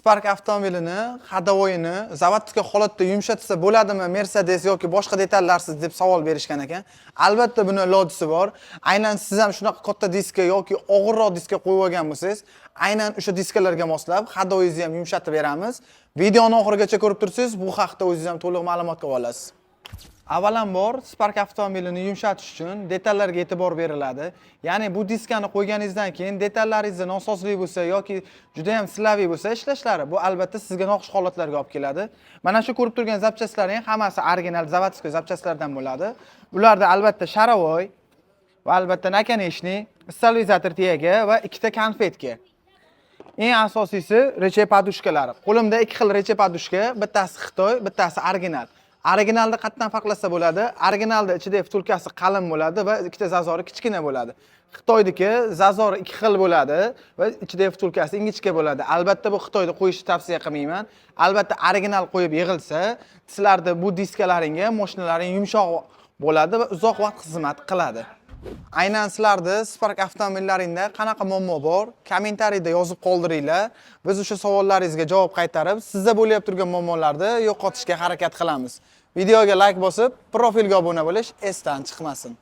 Spark avtomobilini hadovoyini zavodga holatda yumshatsa bo'ladimi Mercedes yoki boshqa detallarsiz deb savol berishgan ekan. Albatta buni ilojisi bor. Aynan siz ham shunaqa katta diska yoki og'irroq diska qo'yib olgan bo'lsangiz, aynan o'sha diskalarga moslab hadoyingizni ham yumshatib beramiz. Videoni oxirigacha ko'rib tursangiz, bu haqda o'zingiz ham to'liq ma'lumotga olasiz. Avvalambor Spark avtomobilini yumshatish uchun detallarga e'tibor beriladi. Ya'ni bu diskani qo'yganingizdan keyin detallaringizda nosozlik bo'lsa yoki juda ham silaviy bo'lsa ishlashlari bu albatta sizga noxush holatlarga olib keladi. Mana shu ko'rib turgan zapchastlarning hammasi original zavodskiy zapchastlardan bo'ladi. Ularda albatta sharovoy va albatta nakaneshniy, stabilizator teyagi va ikkita konfetka. Eng asosiysi reche podushkalari. Qo'limda ikki xil reche podushka, bittasi Xitoy, bittasi original. Originalda qatdan farqlasa bo'ladi. Originalda ichida vtulkasi qalin bo'ladi va ikkita zazori kichkina bo'ladi. Xitoydagi zazori ikki xil bo'ladi va ichida vtulkasi ingichka bo'ladi. Albatta bu Xitoyda qo'yishni tavsiya qilmayman. Albatta original qo'yib yig'ilsa, sizlarda bu diskalaringga mashinalaring yumshoq bo'ladi va uzoq vaqt xizmat qiladi. Aynan sizlarda Spark avtomobillaringda qanaqa muammo bor? Kommentariyda yozib qoldiringlar. Biz o'sha savollaringizga javob qaytarib, sizda bo'lib turgan muammolarni yo'qotishga harakat qilamiz. Videoga like bosib, profilga obuna bo'lish esdan chiqmasin.